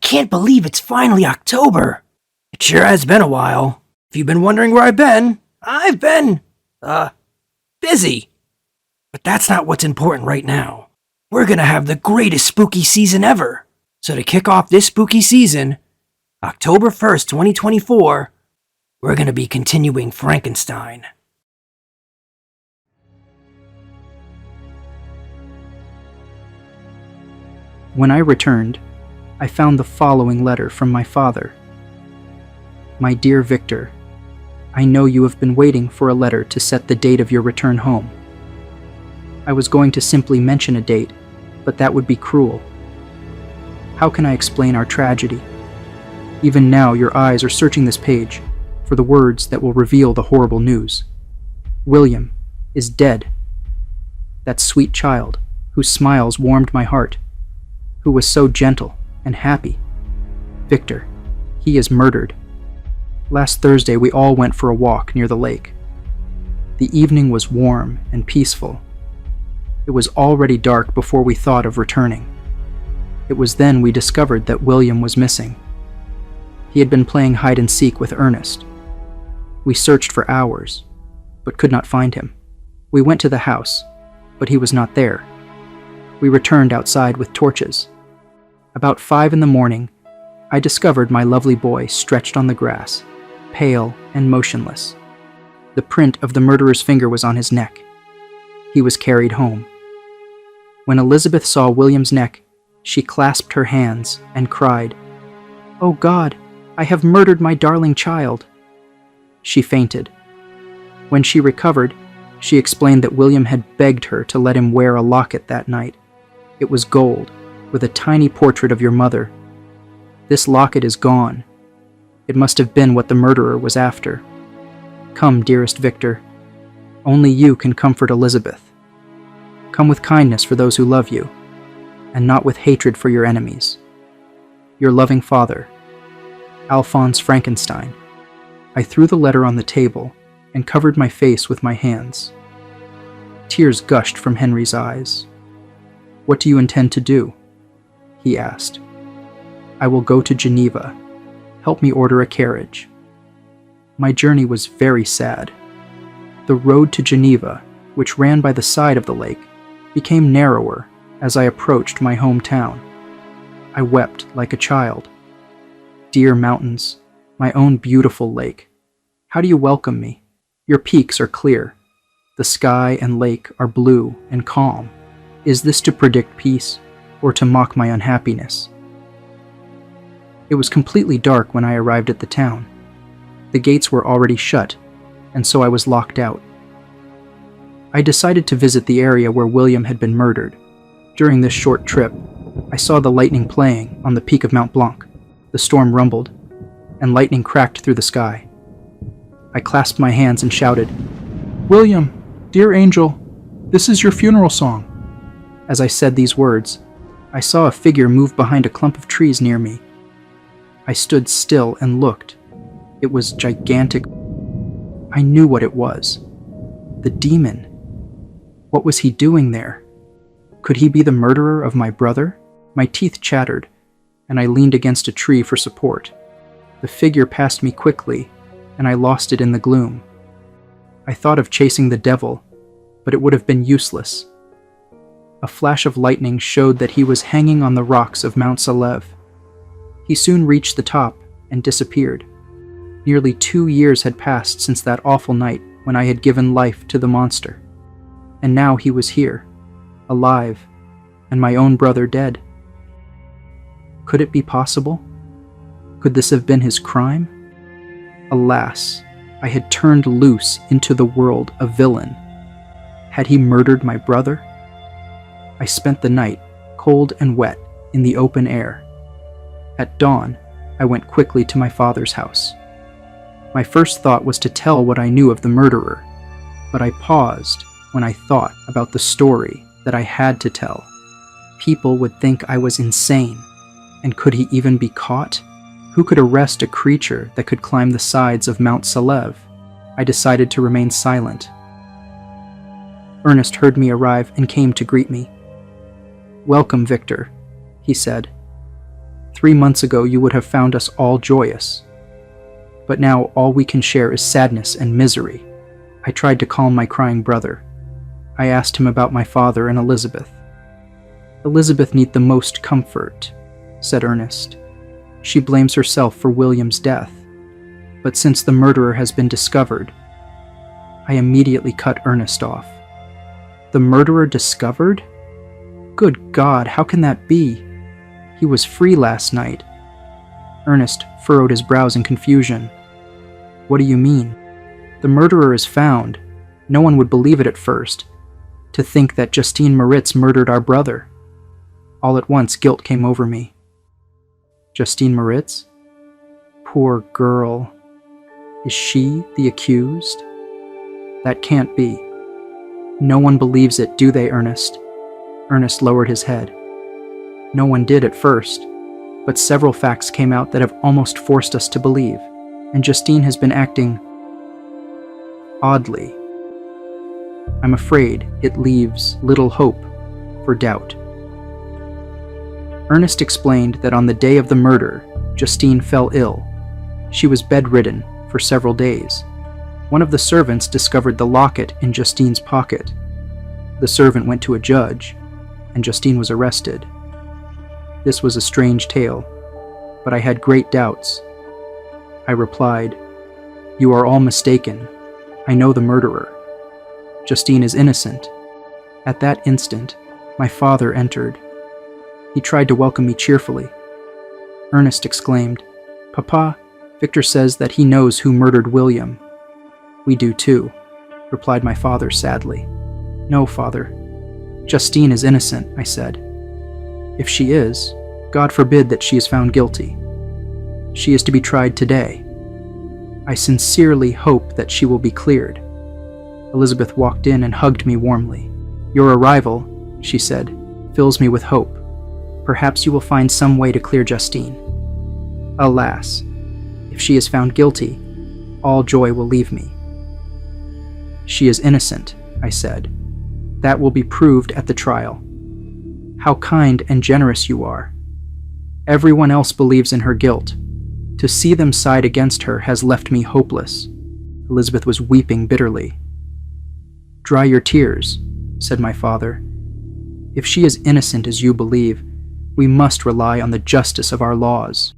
can't believe it's finally October. It sure has been a while. If you've been wondering where I've been, busy. But that's not what's important right now. We're gonna have the greatest spooky season ever. So to kick off this spooky season, October 1st, 2024, we're gonna be continuing Frankenstein. When I returned, I found the following letter from my father. My dear Victor, I know you have been waiting for a letter to set the date of your return home. I was going to simply mention a date, but that would be cruel. How can I explain our tragedy? Even now your eyes are searching this page for the words that will reveal the horrible news. William is dead. That sweet child whose smiles warmed my heart, who was so gentle and happy. Victor, he is murdered. Last Thursday we all went for a walk near the lake. The evening was warm and peaceful. It was already dark before we thought of returning. It was then we discovered that William was missing. He had been playing hide and seek with Ernest. We searched for hours, but could not find him. We went to the house, but he was not there. We returned outside with torches. About 5 a.m, I discovered my lovely boy stretched on the grass, pale and motionless. The print of the murderer's finger was on his neck. He was carried home. When Elizabeth saw William's neck, she clasped her hands and cried, "Oh God, I have murdered my darling child." She fainted. When she recovered, she explained that William had begged her to let him wear a locket that night. It was gold, with a tiny portrait of your mother. This locket is gone. It must have been what the murderer was after. Come, dearest Victor. Only you can comfort Elizabeth. Come with kindness for those who love you, and not with hatred for your enemies. Your loving father, Alphonse Frankenstein. I threw the letter on the table and covered my face with my hands. Tears gushed from Henry's eyes. "What do you intend to do?" he asked. "I will go to Geneva. Help me order a carriage." My journey was very sad. The road to Geneva, which ran by the side of the lake, became narrower as I approached my hometown. I wept like a child. Dear mountains, my own beautiful lake, how do you welcome me? Your peaks are clear. The sky and lake are blue and calm. Is this to predict peace, or to mock my unhappiness? It was completely dark when I arrived at the town. The gates were already shut, and so I was locked out. I decided to visit the area where William had been murdered. During this short trip, I saw the lightning playing on the peak of Mont Blanc. The storm rumbled, and lightning cracked through the sky. I clasped my hands and shouted, "William, dear angel, this is your funeral song." As I said these words, I saw a figure move behind a clump of trees near me. I stood still and looked. It was gigantic. I knew what it was. The demon. What was he doing there? Could he be the murderer of my brother? My teeth chattered, and I leaned against a tree for support. The figure passed me quickly, and I lost it in the gloom. I thought of chasing the devil, but it would have been useless. A flash of lightning showed that he was hanging on the rocks of Mount Salève. He soon reached the top and disappeared. Nearly 2 years had passed since that awful night when I had given life to the monster. And now he was here, alive, and my own brother dead. Could it be possible? Could this have been his crime? Alas, I had turned loose into the world a villain. Had he murdered my brother? I spent the night, cold and wet, in the open air. At dawn, I went quickly to my father's house. My first thought was to tell what I knew of the murderer, but I paused when I thought about the story that I had to tell. People would think I was insane, and could he even be caught? Who could arrest a creature that could climb the sides of Mount Salève? I decided to remain silent. Ernest heard me arrive and came to greet me. "Welcome, Victor," he said. 3 months ago you would have found us all joyous. But now all we can share is sadness and misery. I tried to calm my crying brother. I asked him about my father and Elizabeth. Elizabeth needs the most comfort, said Ernest. She blames herself for William's death. But since the murderer has been discovered, I immediately cut Ernest off. The murderer discovered? Good God, how can that be? He was free last night. Ernest furrowed his brows in confusion. What do you mean? The murderer is found. No one would believe it at first. To think that Justine Moritz murdered our brother. All at once, guilt came over me. Justine Moritz? Poor girl. Is she the accused? That can't be. No one believes it, do they, Ernest? Ernest lowered his head. No one did at first, but several facts came out that have almost forced us to believe, and Justine has been acting oddly. I'm afraid it leaves little hope for doubt. Ernest explained that on the day of the murder, Justine fell ill. She was bedridden for several days. One of the servants discovered the locket in Justine's pocket. The servant went to a judge, and Justine was arrested. This was a strange tale, but I had great doubts. I replied, "You are all mistaken. I know the murderer. Justine is innocent." At that instant, my father entered. He tried to welcome me cheerfully. Ernest exclaimed, "Papa, Victor says that he knows who murdered William." "We do too," replied my father sadly. "No, father. Justine is innocent," I said. "If she is, God forbid that she is found guilty. She is to be tried today. I sincerely hope that she will be cleared." Elizabeth walked in and hugged me warmly. "Your arrival," she said, "fills me with hope. Perhaps you will find some way to clear Justine. Alas, if she is found guilty, all joy will leave me." "She is innocent," I said. "That will be proved at the trial. How kind and generous you are. Everyone else believes in her guilt. To see them side against her has left me hopeless." Elizabeth was weeping bitterly. "Dry your tears," said my father. "If she is innocent as you believe, we must rely on the justice of our laws."